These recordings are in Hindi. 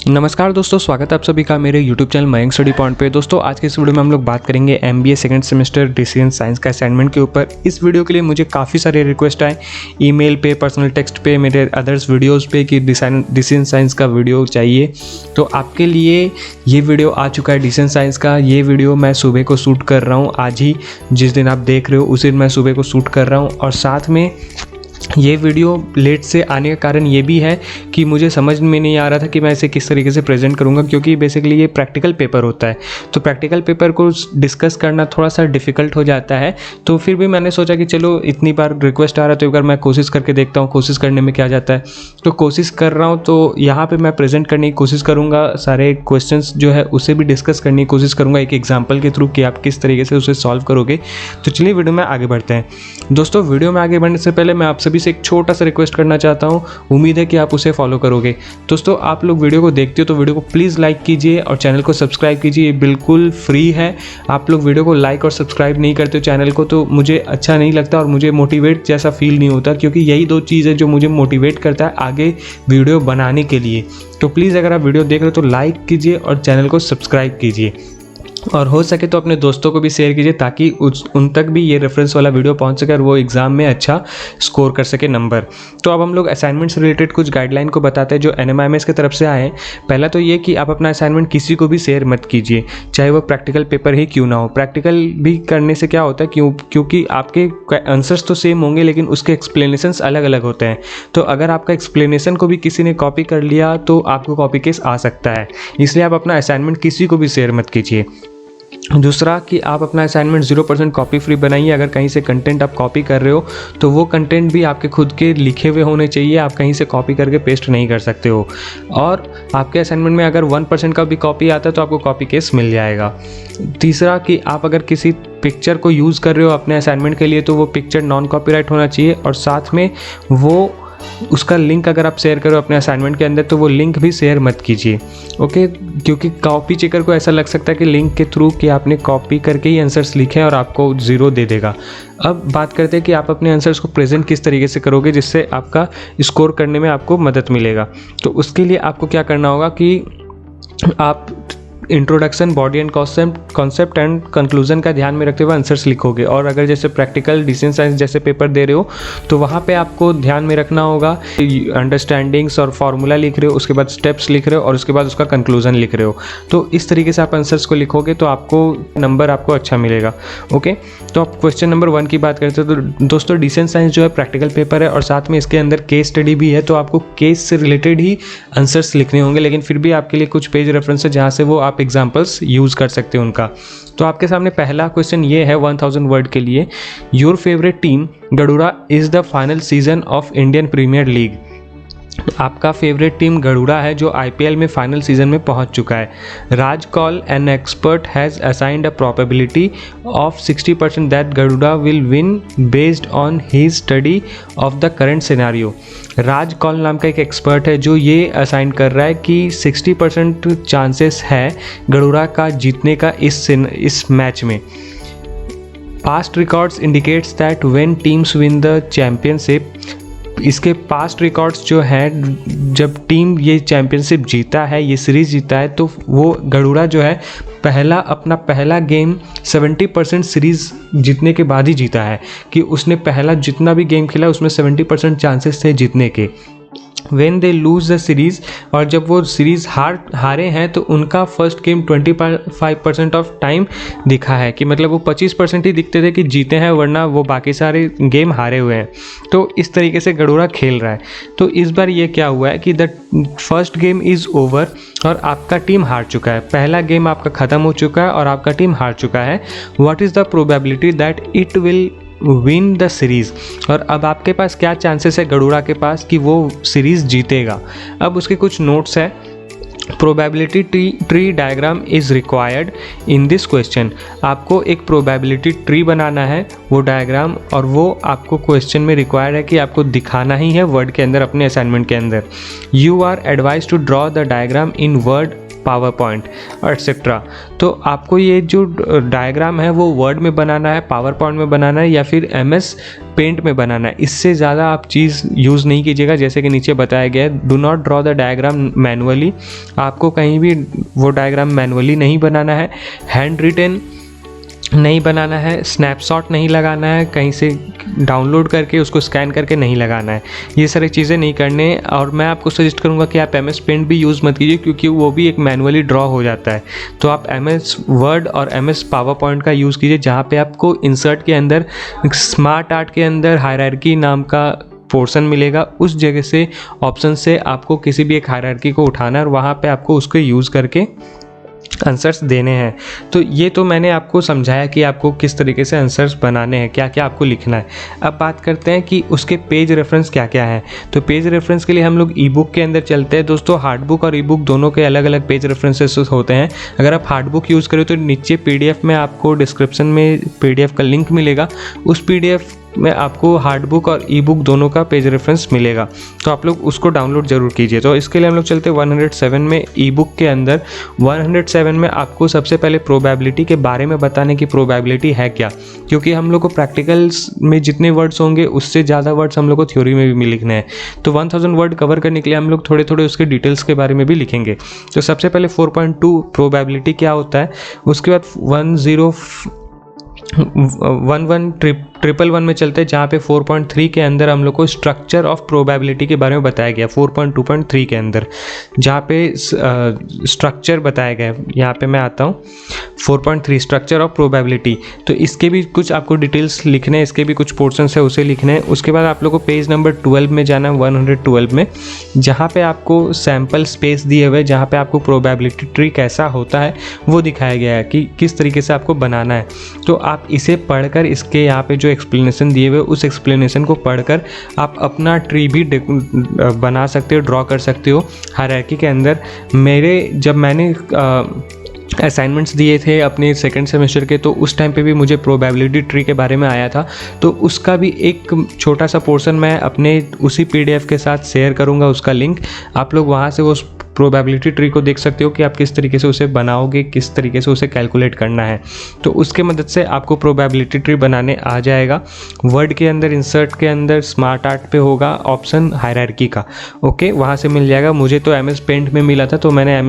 नमस्कार दोस्तों, स्वागत है आप सभी का मेरे YouTube channel Mayank study point पे। दोस्तों आज के इस वीडियो में हम लोग बात करेंगे MBA second semester decision science का असाइनमेंट के ऊपर। इस वीडियो के लिए मुझे काफ़ी सारे रिक्वेस्ट आए ईमेल पे, पर्सनल टेक्स्ट पे, मेरे अदर्स वीडियोस पे कि डिसीजन साइंस का वीडियो चाहिए। तो आपके लिए ये वीडियो आ चुका है डिसीजन साइंस का। ये वीडियो मैं सुबह को शूट कर रहा हूँ, आज ही जिस दिन आप देख रहे हो उसी दिन मैं सुबह को शूट कर रहा हूँ। और साथ में ये वीडियो लेट से आने का कारण ये भी है कि मुझे समझ में नहीं आ रहा था कि मैं इसे किस तरीके से प्रेजेंट करूँगा, क्योंकि बेसिकली ये प्रैक्टिकल पेपर होता है। तो प्रैक्टिकल पेपर को डिस्कस करना थोड़ा सा डिफ़िकल्ट हो जाता है। तो फिर भी मैंने सोचा कि चलो इतनी बार रिक्वेस्ट आ रहा है तो एक बार मैं कोशिश करके देखता हूँ, कोशिश करने में क्या जाता है। तो कोशिश कर रहा हूँ, तो यहाँ पर मैं प्रेजेंट करने की कोशिश करूँगा, सारे क्वेश्चन जो है उसे भी डिस्कस करने की कोशिश करूँगा एक एग्जाम्पल के थ्रू कि आप किस तरीके से उसे सॉल्व करोगे। तो चलिए वीडियो में आगे बढ़ते हैं। दोस्तों वीडियो में आगे बढ़ने से पहले मैं आप सभी से एक छोटा सा रिक्वेस्ट करना चाहता हूं, उम्मीद है कि आप उसे फॉलो करोगे। दोस्तों आप लोग वीडियो को देखते हो तो वीडियो को प्लीज़ लाइक कीजिए और चैनल को सब्सक्राइब कीजिए, ये बिल्कुल फ्री है। आप लोग वीडियो को लाइक और सब्सक्राइब नहीं करते हो चैनल को तो मुझे अच्छा नहीं लगता और मुझे मोटिवेट जैसा फील नहीं होता, क्योंकि यही दो चीज़ है जो मुझे मोटिवेट करता है आगे वीडियो बनाने के लिए। तो प्लीज़ अगर आप वीडियो देख रहे हो तो लाइक कीजिए और चैनल को सब्सक्राइब कीजिए, और हो सके तो अपने दोस्तों को भी शेयर कीजिए ताकि उन तक भी ये रेफरेंस वाला वीडियो पहुंच सके और वो एग्ज़ाम में अच्छा स्कोर कर सके नंबर। तो अब हम लोग असाइनमेंट से रिलेटेड कुछ गाइडलाइन को बताते हैं जो NMIMS की तरफ से आए हैं। पहला तो ये कि आप अपना असाइनमेंट किसी को भी शेयर मत कीजिए, चाहे वो प्रैक्टिकल पेपर ही क्यों ना हो। प्रैक्टिकल भी करने से क्या होता है क्योंकि आपके आंसर्स तो सेम होंगे लेकिन उसके एक्सप्लेनेशंस अलग अलग होते हैं। तो अगर आपका एक्सप्लेनेशन को भी किसी ने कॉपी कर लिया तो आपको कॉपी केस आ सकता है, इसलिए आप अपना असाइनमेंट किसी को भी शेयर मत कीजिए। दूसरा कि आप अपना असाइनमेंट 0% कॉपी फ्री बनाइए। अगर कहीं से कंटेंट आप कॉपी कर रहे हो तो वो कंटेंट भी आपके खुद के लिखे हुए होने चाहिए, आप कहीं से कॉपी करके पेस्ट नहीं कर सकते हो। और आपके असाइनमेंट में अगर 1% का भी कॉपी आता है तो आपको कॉपी केस मिल जाएगा। तीसरा कि आप अगर किसी पिक्चर को यूज़ कर रहे हो अपने असाइनमेंट के लिए तो वो पिक्चर नॉन कॉपीराइट होना चाहिए, और साथ में वो उसका लिंक अगर आप शेयर करो अपने असाइनमेंट के अंदर तो वो लिंक भी शेयर मत कीजिए, ओके। क्योंकि कॉपी चेकर को ऐसा लग सकता है कि लिंक के थ्रू कि आपने कॉपी करके ही आंसर्स लिखे हैं और आपको 0 दे देगा। अब बात करते हैं कि आप अपने आंसर्स को प्रेजेंट किस तरीके से करोगे जिससे आपका स्कोर करने में आपको मदद मिलेगा। तो उसके लिए आपको क्या करना होगा कि आप introduction, body and concept and conclusion का ध्यान में रखते हुए आंसर्स लिखोगे। और अगर जैसे प्रैक्टिकल डिसीजन साइंस जैसे पेपर दे रहे हो तो वहाँ पे आपको ध्यान में रखना होगा अंडरस्टैंडिंग्स और फार्मूला लिख रहे हो, उसके बाद स्टेप्स लिख रहे हो और उसके बाद उसका कंक्लूजन लिख रहे हो। तो इस तरीके से आप आंसर्स को लिखोगे तो आपको नंबर आपको अच्छा मिलेगा, ओके। तो आप क्वेश्चन नंबर 1 की बात करते हो तो दोस्तों डिसीजन साइंस जो है प्रैक्टिकल पेपर है और साथ में इसके अंदर केस स्टडी भी है, तो आपको केस से रिलेटेड ही आंसर्स लिखने होंगे, लेकिन फिर भी आपके लिए कुछ पेज रेफरेंस है जहाँ से वो आप एग्जाम्पल्स यूज़ कर सकते हो उनका। तो आपके सामने पहला क्वेश्चन ये है 1000 वर्ड के लिए। Your favourite team Garuda is the final season of Indian Premier League. आपका फेवरेट टीम गरुड़ा है जो IPL में फाइनल सीजन में पहुंच चुका है। Raj Kaul an expert has assigned a probability of 60% that Garuda will win based on his study of the current scenario. Raj Kaul नाम का एक एक्सपर्ट है जो ये असाइन कर रहा है कि 60% चांसेस है गरुड़ा का जीतने का इस मैच में। Past records indicates that when teams win the championship, इसके पास्ट रिकॉर्ड्स जो हैं जब टीम ये चैम्पियनशिप जीता है, ये सीरीज़ जीता है, तो वो गरुड़ा जो है अपना पहला गेम 70% सीरीज़ जीतने के बाद ही जीता है, कि उसने पहला जितना भी गेम खेला उसमें 70% चांसेस थे जीतने के। When they lose the series, और जब वो सीरीज़ हारे हैं तो उनका फर्स्ट गेम 25% ऑफ टाइम दिखा है, कि मतलब वो 25% ही दिखते थे कि जीते हैं, वरना वो बाकी सारे गेम हारे हुए हैं। तो इस तरीके से गरुड़ा खेल रहा है। तो इस बार ये क्या हुआ है कि the first game is over और आपका टीम हार चुका है, पहला गेम आपका ख़त्म हो चुका है और आपका टीम हार चुका है। What is the probability that it will win the series, और अब आपके पास क्या चांसेस है गरुड़ा के पास कि वो सीरीज़ जीतेगा। अब उसके कुछ नोट्स है। Probability tree diagram is required in this question. आपको एक प्रोबेबिलिटी ट्री बनाना है वो डायग्राम, और वो आपको क्वेश्चन में रिक्वायर्ड है कि आपको दिखाना ही है वर्ड के अंदर अपने असाइनमेंट के अंदर। You are advise to draw the diagram in Word PowerPoint etcetera. तो आपको ये जो डायग्राम है वो वर्ड में बनाना है, पावर पॉइंट में बनाना है या फिर MS पेंट में बनाना है। इससे ज़्यादा आप चीज़ यूज़ नहीं कीजिएगा। जैसे कि नीचे बताया गया है, do not draw the diagram manually. आपको कहीं भी वो डायग्राम मैनुअली नहीं बनाना है, हैंड रिटन नहीं बनाना है, स्नैपशॉट नहीं लगाना है, कहीं से डाउनलोड करके उसको स्कैन करके नहीं लगाना है। ये सारी चीज़ें नहीं करने। और मैं आपको सजेस्ट करूँगा कि आप MS पेंट भी यूज़ मत कीजिए, क्योंकि वो भी एक मैनुअली ड्रॉ हो जाता है। तो आप MS वर्ड और MS पावर पॉइंट का यूज़ कीजिए, जहाँ पे आपको इंसर्ट के अंदर स्मार्ट आर्ट के अंदर हायरार्की नाम का पोर्शन मिलेगा। उस जगह से ऑप्शन से आपको किसी भी एक हायरार्की को उठाना है और वहाँ पे आपको उसको यूज़ करके आंसर्स देने हैं। तो ये तो मैंने आपको समझाया कि आपको किस तरीके से आंसर्स बनाने हैं, क्या क्या आपको लिखना है। अब बात करते हैं कि उसके पेज रेफरेंस क्या क्या है। तो पेज रेफरेंस के लिए हम लोग ई बुक के अंदर चलते हैं। दोस्तों, हार्ड बुक और ई बुक दोनों के अलग अलग पेज रेफरेंसेस होते हैं। अगर आप हार्ड बुक यूज़ करें तो नीचे PDF में आपको डिस्क्रिप्शन में PDF का लिंक मिलेगा। उस PDF में आपको हार्ड बुक और ई बुक दोनों का पेज रेफरेंस मिलेगा, तो आप लोग उसको डाउनलोड जरूर कीजिए। तो इसके लिए हम लोग चलते हैं 107 में। ई बुक के अंदर 107 में आपको सबसे पहले प्रोबेबिलिटी के बारे में बताने की प्रोबेबिलिटी है क्या, क्योंकि हम लोग को प्रैक्टिकल्स में जितने वर्ड्स होंगे उससे ज़्यादा वर्ड्स हम लोग को थ्योरी में भी लिखने हैं। तो 1000 वर्ड कवर करने के लिए हम लोग थोड़े थोड़े उसके डिटेल्स के बारे में भी लिखेंगे। तो सबसे पहले 4.2 प्रोबेबिलिटी क्या होता है, उसके बाद 111 में चलते हैं, जहाँ पे 4.3 के अंदर हम लोग को स्ट्रक्चर ऑफ प्रोबेबिलिटी के बारे में बताया गया। 4.2.3 के अंदर जहाँ पे स्ट्रक्चर बताया गया है, यहाँ पे मैं आता हूँ 4.3 स्ट्रक्चर ऑफ प्रोबेबिलिटी। तो इसके भी कुछ आपको डिटेल्स लिखने हैं, इसके भी कुछ पोर्शंस है उसे लिखने हैं। उसके बाद आप लोग को पेज नंबर 12 में जाना है, 112 में, जहाँ पे आपको सैम्पल स्पेस दिए हुए, जहाँ पे आपको प्रोबेबिलिटी ट्री कैसा होता है वो दिखाया गया है कि किस तरीके से आपको बनाना है। तो आप इसे पढ़कर, इसके यहाँ पे जो एक्सप्लेनेशन दिए हुए उस एक्सप्लेनेशन को पढ़कर आप अपना ट्री भी बना सकते हो, ड्रॉ कर सकते हो हायरार्की के अंदर। जब मैंने असाइनमेंट्स दिए थे अपने सेकंड सेमेस्टर के, तो उस टाइम पे भी मुझे प्रोबेबिलिटी ट्री के बारे में आया था। तो उसका भी एक छोटा सा पोर्शन मैं अपने उसी PDF के साथ शेयर करूँगा, उसका लिंक। आप लोग वहाँ से उस प्रोबेबिलिटी ट्री को देख सकते हो कि आप किस तरीके से उसे बनाओगे, किस तरीके से उसे कैलकुलेट करना है। तो उसके मदद से आपको प्रोबेबिलिटी ट्री बनाने आ जाएगा। वर्ड के अंदर, इंसर्ट के अंदर स्मार्ट आर्ट पे होगा ऑप्शन हायरार्की का, ओके, वहाँ से मिल जाएगा। मुझे तो MS पेंट में मिला था, तो मैंने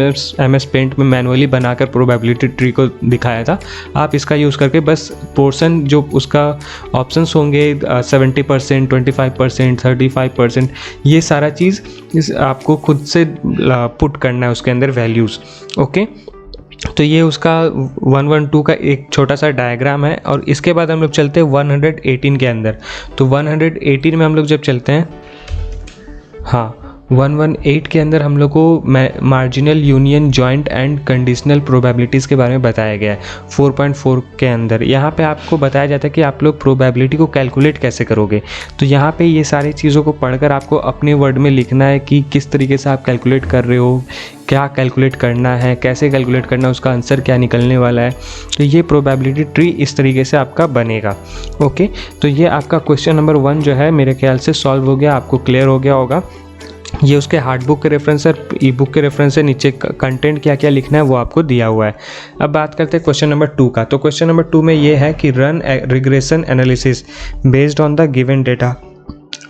MS पेंट में मैनुअली बनाकर प्रोबेबिलिटी ट्री को दिखाया था। आप इसका यूज़ करके बस पोर्शन जो उसका ऑप्शंस होंगे 70%, 25%, 35%, ये सारा चीज़ आपको खुद से पुट करना है उसके अंदर वैल्यूज़, ओके। तो ये उसका 112 का एक छोटा सा डायग्राम है। और इसके बाद हम लोग चलते हैं 118 के अंदर। तो 118 में हम लोग जब चलते हैं, हाँ, 118 के अंदर हम लोग को marginal union joint and conditional probabilities के बारे में बताया गया है 4.4 के अंदर। यहाँ पे आपको बताया जाता है कि आप लोग प्रोबेबिलिटी को कैलकुलेट कैसे करोगे। तो यहाँ पे ये सारी चीज़ों को पढ़कर आपको अपने वर्ड में लिखना है कि किस तरीके से आप कैलकुलेट कर रहे हो, क्या कैलकुलेट करना है, कैसे कैलकुलेट करना है, उसका आंसर क्या निकलने वाला है। तो ये प्रोबेबिलिटी ट्री इस तरीके से आपका बनेगा, ओके। तो ये आपका क्वेश्चन नंबर 1 जो है मेरे ख्याल से सॉल्व हो गया, आपको क्लियर हो गया होगा। ये उसके हार्ड बुक के रेफरेंस और ई बुक के रेफरेंस से नीचे कंटेंट क्या क्या लिखना है वो आपको दिया हुआ है। अब बात करते हैं क्वेश्चन नंबर 2 का। तो क्वेश्चन नंबर 2 में ये है कि run regression analysis based on the given data.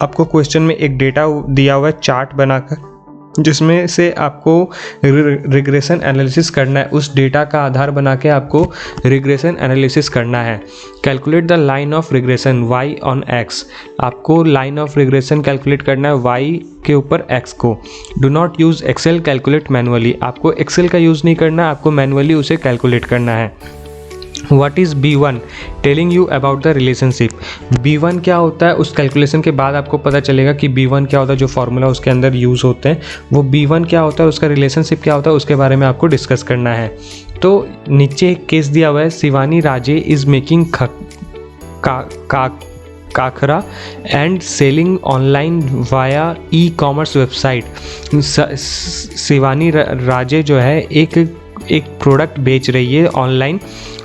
आपको क्वेश्चन में एक डेटा दिया हुआ है चार्ट बनाकर, जिसमें से आपको रिग्रेशन एनालिसिस करना है। उस डेटा का आधार बना के आपको रिग्रेशन एनालिसिस करना है। Calculate the line of regression y on x। आपको लाइन ऑफ रिग्रेशन कैलकुलेट करना है y के ऊपर x को। Do not use Excel, calculate manually. आपको एक्सेल का यूज़ नहीं करना, आपको मैनुअली उसे कैलकुलेट करना है। What is B1? Telling you about the relationship. B1 क्या होता है, उस कैलकुलेशन के बाद आपको पता चलेगा कि B1 क्या होता है, जो फार्मूला उसके अंदर यूज़ होते हैं वो B1 क्या होता है, उसका रिलेशनशिप क्या होता है, उसके बारे में आपको डिस्कस करना है। तो नीचे एक केस दिया हुआ है, Shivani Raje is making khakhra and selling online via e-commerce website. Shivani Raje जो है एक प्रोडक्ट बेच रही है ऑनलाइन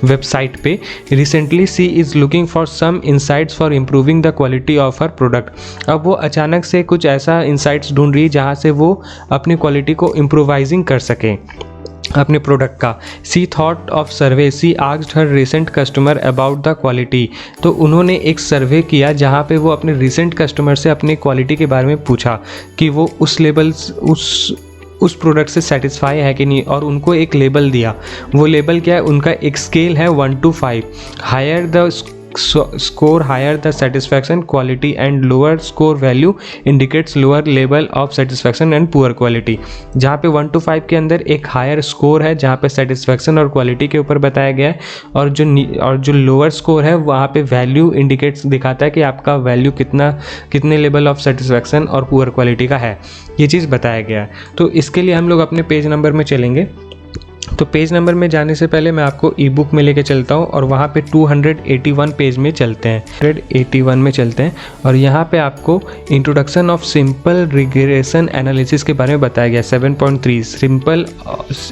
वेबसाइट पे। Recently she is looking for some insights for improving the quality of her product. अब वो अचानक से कुछ ऐसा इंसाइट्स ढूंढ रही है जहाँ से वो अपनी क्वालिटी को इम्प्रोवाइजिंग कर सके। अपने प्रोडक्ट का। She thought of survey, she asked her recent customer about the quality. तो उन्होंने एक सर्वे किया जहाँ पे वो अपने रिसेंट कस्टमर से अपनी क्वालिटी के बारे में पूछा कि वो उस लेवल उस प्रोडक्ट से सेटिस्फाई है कि नहीं, और उनको एक लेबल दिया। वो लेबल क्या है, उनका एक स्केल है 1 to 5। Higher the score, higher the satisfaction quality and lower score value indicates lower level of satisfaction and poor quality। जहाँ पे 1 to 5 के अंदर एक हायर स्कोर है जहाँ पे सेटिस्फैक्शन और क्वालिटी के ऊपर बताया गया है, और जो लोअर स्कोर है वहाँ पे वैल्यू इंडिकेट्स दिखाता है कि आपका वैल्यू कितने लेवल ऑफ सेटिस्फैक्शन और पुअर क्वालिटी का है, ये चीज़ बताया गया है। तो इसके लिए हम लोग अपने पेज नंबर में चलेंगे। तो पेज नंबर में जाने से पहले मैं आपको ई बुक में लेके चलता हूँ और वहाँ पे 281 पेज में चलते हैं, 181 में चलते हैं, और यहाँ पे आपको introduction of simple regression analysis के बारे में बताया गया 7.3, simple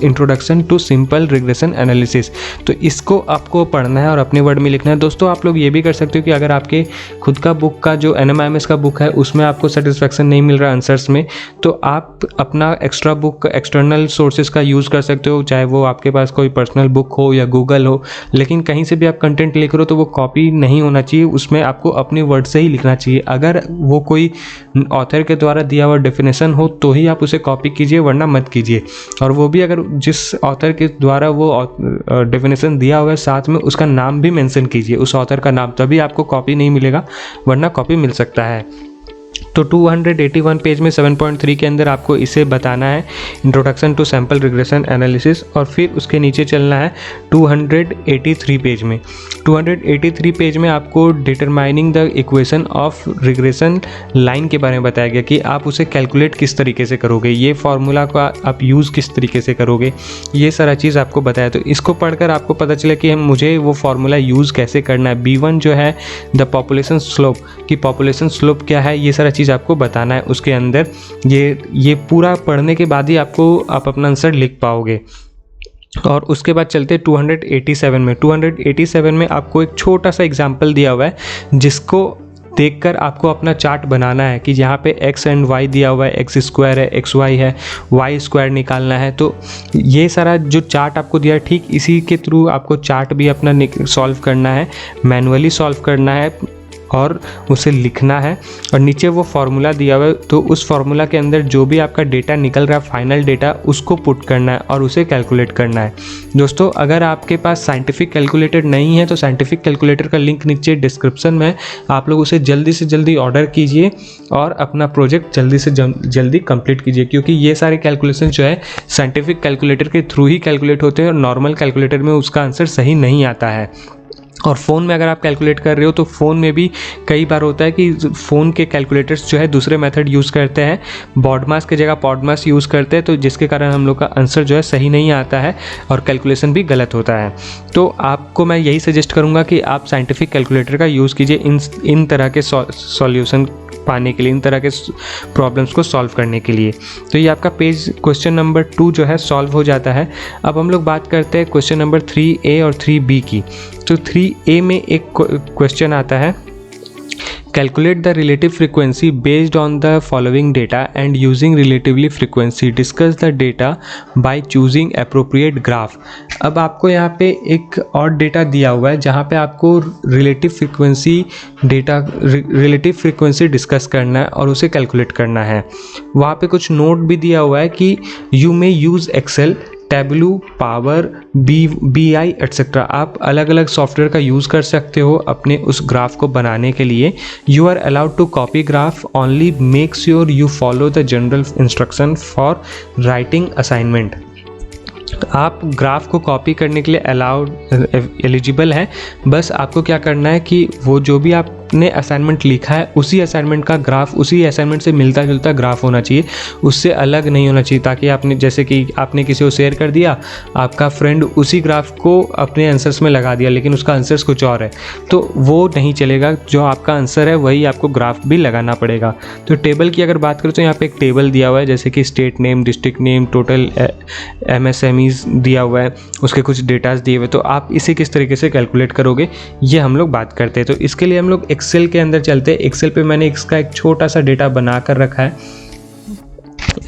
introduction to simple regression analysis. तो इसको आपको पढ़ना है और अपने वर्ड में लिखना है। दोस्तों आप लोग ये भी कर सकते हो कि अगर आपके खुद का बुक का जो NMIMS का बुक है उसमें आपको सेटिस्फैक्शन नहीं मिल रहा आंसर्स में, तो आप अपना एक्स्ट्रा बुक एक्सटर्नल सोर्सेज का यूज़ कर सकते हो, चाहे वो आपके पास कोई पर्सनल बुक हो या गूगल हो। लेकिन कहीं से भी आप कंटेंट लिख रहे हो तो वो कॉपी नहीं होना चाहिए, उसमें आपको अपने वर्ड से ही लिखना चाहिए। अगर वो कोई ऑथर के द्वारा दिया हुआ डेफिनेशन हो तो ही आप उसे कॉपी कीजिए, वरना मत कीजिए। और वो भी अगर जिस ऑथर के द्वारा वो डेफिनेशन दिया हुआ है साथ में उसका नाम भी मेंशन कीजिए, उस ऑथर का नाम, तभी आपको कॉपी नहीं मिलेगा, वरना कॉपी मिल सकता है। तो 281 पेज में 7.3 के अंदर आपको इसे बताना है, introduction to sample regression analysis, और फिर उसके नीचे चलना है 283 पेज में। 283 पेज में आपको determining the equation of regression line के बारे में बताया गया कि आप उसे कैलकुलेट किस तरीके से करोगे, ये फार्मूला का आप यूज़ किस तरीके से करोगे, ये सारा चीज़ आपको बताया। तो इसको पढ़कर आपको पता चला कि मुझे वो फार्मूला यूज़ कैसे करना है। B1 जो है द पॉपुलेशन स्लोप, कि पॉपुलेशन स्लोप क्या है, ये सारा चीज़ आपको बताना है उसके अंदर। ये पूरा पढ़ने के बाद ही आप अपना आंसर लिख पाओगे। और उसके बाद चलते 287 में। 287 में आपको एक छोटा सा एग्जाम्पल दिया हुआ है जिसको देखकर आपको अपना चार्ट बनाना है कि यहाँ पे x एंड y दिया हुआ है, x स्क्वायर है, xy है, y स्क्वायर निकालना है। तो ये सारा जो चार्ट आपको दिया है, ठीक इसी के थ्रू आपको चार्ट भी अपना सॉल्व करना है, मैनुअली सॉल्व करना है और उसे लिखना है। और नीचे वो फार्मूला दिया हुआ है, तो उस फार्मूला के अंदर जो भी आपका डेटा निकल रहा है, फाइनल डेटा, उसको पुट करना है और उसे कैलकुलेट करना है। दोस्तों अगर आपके पास साइंटिफिक कैलकुलेटर नहीं है तो साइंटिफिक कैलकुलेटर का लिंक नीचे डिस्क्रिप्शन में, आप लोग उसे जल्दी से जल्दी ऑर्डर कीजिए और अपना प्रोजेक्ट जल्दी से जल्दी कंप्लीट कीजिए, क्योंकि ये सारे कैलकुलेशन जो है साइंटिफिक कैलकुलेटर के थ्रू ही कैलकुलेट होते हैं और नॉर्मल कैलकुलेटर में उसका आंसर सही नहीं आता है। और फ़ोन में अगर आप कैलकुलेट कर रहे हो तो फ़ोन में भी कई बार होता है कि फ़ोन के कैलकुलेटर्स जो है दूसरे मेथड यूज़ करते हैं, बॉडमास की जगह पॉडमास यूज़ करते हैं, तो जिसके कारण हम लोग का आंसर जो है सही नहीं आता है और कैलकुलेशन भी गलत होता है। तो आपको मैं यही सजेस्ट करूँगा कि आप साइंटिफिक कैलकुलेटर का यूज़ कीजिए इन तरह के सॉल्यूशन पाने के लिए, इन तरह के प्रॉब्लम्स को सॉल्व करने के लिए। तो ये आपका पेज क्वेश्चन नंबर 2 जो है सॉल्व हो जाता है। अब हम लोग बात करते हैं क्वेश्चन नंबर 3A और 3B की। तो 3A में एक क्वेश्चन आता है, calculate the relative frequency based on the following data and using relatively frequency, discuss the data by choosing appropriate graph. अब आपको यहाँ पे एक और डेटा दिया हुआ है जहाँ पे आपको रिलेटिव फ्रीक्वेंसी डिस्कस करना है और उसे कैलकुलेट करना है। वहाँ पे कुछ नोट भी दिया हुआ है कि you may use Excel, Tableau, Power, BI etcetera. आप अलग अलग सॉफ्टवेयर का यूज़ कर सकते हो अपने उस ग्राफ को बनाने के लिए। You are allowed to copy graph, only make sure you follow the general instruction for writing assignment. आप ग्राफ को कॉपी करने के लिए एलिजिबल है, बस आपको क्या करना है कि वो जो भी आपने असाइनमेंट लिखा है उसी असाइनमेंट का ग्राफ, उसी असाइनमेंट से मिलता जुलता ग्राफ होना चाहिए, उससे अलग नहीं होना चाहिए, ताकि आपने जैसे कि आपने किसी को शेयर कर दिया, आपका फ्रेंड उसी ग्राफ को अपने आंसर्स में लगा दिया लेकिन उसका आंसर्स कुछ और है, तो वो नहीं चलेगा। जो आपका आंसर है वही आपको ग्राफ भी लगाना पड़ेगा। तो टेबल की अगर बात करें तो यहाँ पे एक टेबल दिया हुआ है, जैसे कि state name, district name, total MSMEs दिया हुआ है, उसके कुछ डेटास दिए हुए, तो आप इसे किस तरीके से कैलकुलेट करोगे ये हम लोग बात करते हैं। तो इसके लिए हम लोग एक्सेल के अंदर चलते हैं। एक्सेल पे मैंने इसका एक छोटा सा डेटा बना कर रखा है,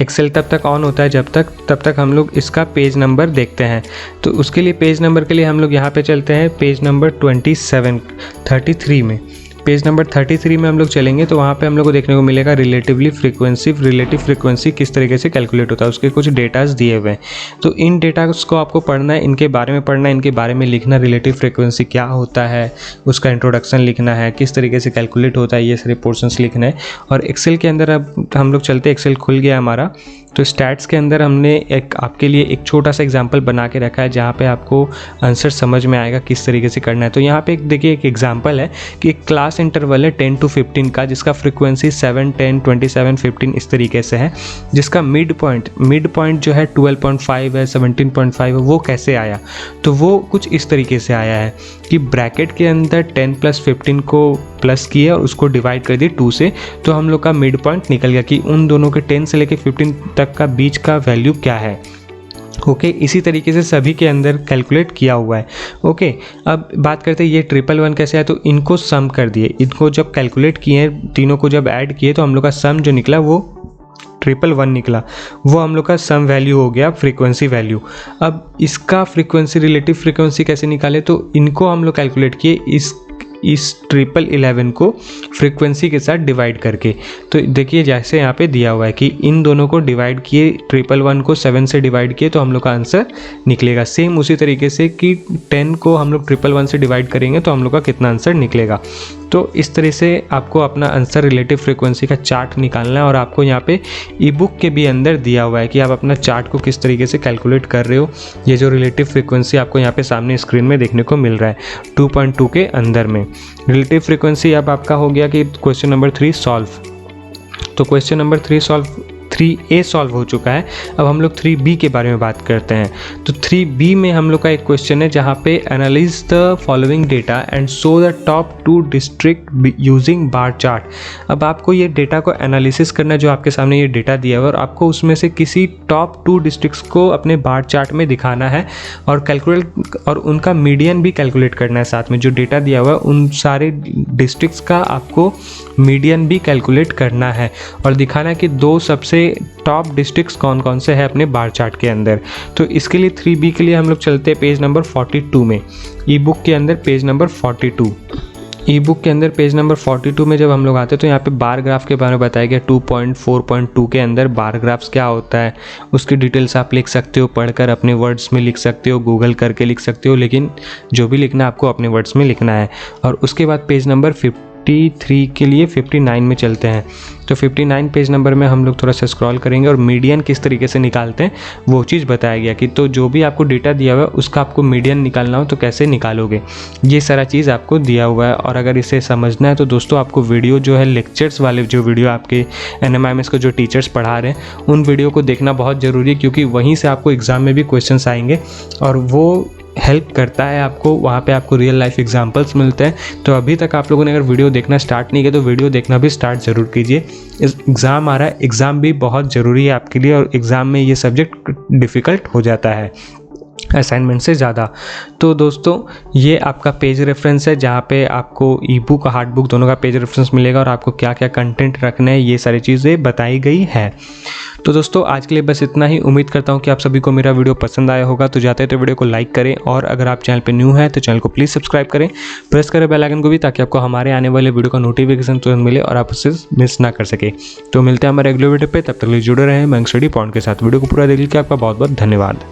एक्सेल तब तक ऑन होता है तब तक हम लोग इसका पेज नंबर देखते हैं। तो उसके लिए पेज नंबर के लिए हम लोग यहाँ पे चलते हैं पेज नंबर 33 में। पेज नंबर 33 में हम लोग चलेंगे तो वहाँ पे हम लोग को देखने को मिलेगा रिलेटिव फ्रीक्वेंसी किस तरीके से कैलकुलेट होता है, उसके कुछ डेटाज दिए हुए हैं। तो इन डेटास को आपको पढ़ना है, इनके बारे में पढ़ना है, इनके बारे में लिखना, रिलेटिव फ्रीक्वेंसी क्या होता है उसका इंट्रोडक्शन लिखना है, किस तरीके से कैलकुलेट होता है, ये सारे पोर्शंस लिखना है। और एक्सेल के अंदर अब हम लोग चलते, एक्सेल खुल गया हमारा। तो स्टैट्स के अंदर हमने आपके लिए एक छोटा सा एग्जांपल बना के रखा है जहाँ पे आपको आंसर समझ में आएगा किस तरीके से करना है। तो यहाँ पे देखिए एक एग्जांपल है कि एक क्लास इंटरवल है 10 to 15 का, जिसका फ्रीक्वेंसी 7, 10, 27, 15 इस तरीके से है, जिसका मिड पॉइंट जो है 12.5 है, 17.5 है। वो कैसे आया? तो वो कुछ इस तरीके से आया है कि ब्रैकेट के अंदर 10 + 15 को प्लस किए और उसको डिवाइड कर दिए 2 से, तो हम लोग का मिड पॉइंट निकल गया कि उन दोनों के 10 से लेके 15 तक का बीच का वैल्यू क्या है। ओके, इसी तरीके से सभी के अंदर कैलकुलेट किया हुआ है। ओके, अब बात करते हैं ये 111 कैसे है। तो इनको सम कर दिए, इनको जब कैलकुलेट किए, तीनों को जब ऐड किए तो हम लोग का सम जो निकला वो 111 निकला। वो हम लोग का सम वैल्यू हो गया, फ्रीक्वेंसी वैल्यू। अब इसका फ्रीक्वेंसी, रिलेटिव फ्रीक्वेंसी कैसे निकाले? तो इनको हम लोग कैलकुलेट किए इस 1111 को फ्रीक्वेंसी के साथ डिवाइड करके। तो देखिए जैसे यहाँ पे दिया हुआ है कि इन दोनों को डिवाइड किए, 1111 को 7 से डिवाइड किए तो हम लोग का आंसर निकलेगा। सेम उसी तरीके से कि 10 को हम लोग 1111 से डिवाइड करेंगे तो हम लोग का कितना आंसर निकलेगा। तो इस तरह से आपको अपना आंसर रिलेटिव फ्रीक्वेंसी का चार्ट निकालना है। और आपको यहाँ पे ई बुक के भी अंदर दिया हुआ है कि आप अपना चार्ट को किस तरीके से कैलकुलेट कर रहे हो। ये जो रिलेटिव फ्रीक्वेंसी आपको यहाँ पे सामने स्क्रीन में देखने को मिल रहा है 2.2 के अंदर में रिलेटिव फ्रीक्वेंसी। अब आपका हो गया कि क्वेश्चन नंबर 3 सॉल्व। तो क्वेश्चन नंबर 3A सॉल्व हो चुका है। अब हम लोग 3B के बारे में बात करते हैं। तो 3B में हम लोग का एक क्वेश्चन है जहाँ पे analyse the following data and show the top 2 district using bar chart. अब आपको ये डेटा को एनालिसिस करना है, जो आपके सामने ये डेटा दिया हुआ है, और आपको उसमें से किसी टॉप 2 डिस्ट्रिक्ट्स को अपने बार चार्ट में दिखाना है और कैलकुलेट, और उनका मीडियन भी कैलकुलेट करना है साथ में। जो डेटा दिया हुआ है उन सारे डिस्ट्रिक्ट्स का आपको मीडियन भी कैलकुलेट करना है और दिखाना है कि 2 सबसे टॉप डिस्ट्रिक्ट्स कौन कौन से हैं अपने बार चार्ट के अंदर। तो इसके लिए 3B के लिए हम लोग चलते हैं पेज नंबर 42 में। ई बुक के अंदर पेज नंबर 42। ई बुक के अंदर पेज नंबर 42 में जब हम लोग आते हैं तो यहाँ पे बार ग्राफ के बारे में बताया गया। 2.4.2 के अंदर बार ग्राफ्स क्या होता है उसकी डिटेल्स आप लिख सकते हो, पढ़कर अपने वर्ड्स में लिख सकते हो, गूगल करके लिख सकते हो, लेकिन जो भी लिखना है आपको अपने वर्ड्स में लिखना है। और उसके बाद पेज नंबर 53 के लिए 59 में चलते हैं। तो 59 पेज नंबर में हम लोग थोड़ा सा स्क्रॉल करेंगे और मीडियन किस तरीके से निकालते हैं वो चीज़ बताया गया कि तो जो भी आपको डेटा दिया हुआ है उसका आपको मीडियन निकालना हो तो कैसे निकालोगे, ये सारा चीज़ आपको दिया हुआ है। और अगर इसे समझना है तो दोस्तों आपको वीडियो जो है लेक्चर्स वाले, जो वीडियो आपके NMIMS को जो टीचर्स पढ़ा रहे हैं उन वीडियो को देखना बहुत ज़रूरी है, क्योंकि वहीं से आपको एग्ज़ाम में भी क्वेश्चंस आएंगे और वो हेल्प करता है आपको। वहाँ पे आपको रियल लाइफ एग्जांपल्स मिलते हैं। तो अभी तक आप लोगों ने अगर वीडियो देखना स्टार्ट नहीं किया तो वीडियो देखना भी स्टार्ट ज़रूर कीजिए। इस एग्ज़ाम आ रहा है, एग्ज़ाम भी बहुत ज़रूरी है आपके लिए, और एग्ज़ाम में ये सब्जेक्ट डिफ़िकल्ट हो जाता है असाइनमेंट से ज़्यादा। तो दोस्तों ये आपका पेज रेफरेंस है जहाँ पे आपको ई बुक और हार्ड बुक दोनों का पेज रेफरेंस मिलेगा और आपको क्या क्या कंटेंट रखना है ये सारी चीज़ें बताई गई है। तो दोस्तों आज के लिए बस इतना ही। उम्मीद करता हूँ कि आप सभी को मेरा वीडियो पसंद आया होगा। तो जाते तो वीडियो को लाइक करें, और अगर आप चैनल पे न्यू हैं तो चैनल को प्लीज़ सब्सक्राइब करें, प्रेस करें बेल आइकन को भी, ताकि आपको हमारे आने वाले वीडियो का नोटिफिकेशन तुरंत मिले और आप उससे मिस ना कर सके। तो मिलते हैं हमारे अगले वीडियो पे, तब तक जुड़े रहें मयंक स्टडी पॉइंट के साथ। वीडियो को पूरा देखने के लिए आपका बहुत बहुत धन्यवाद।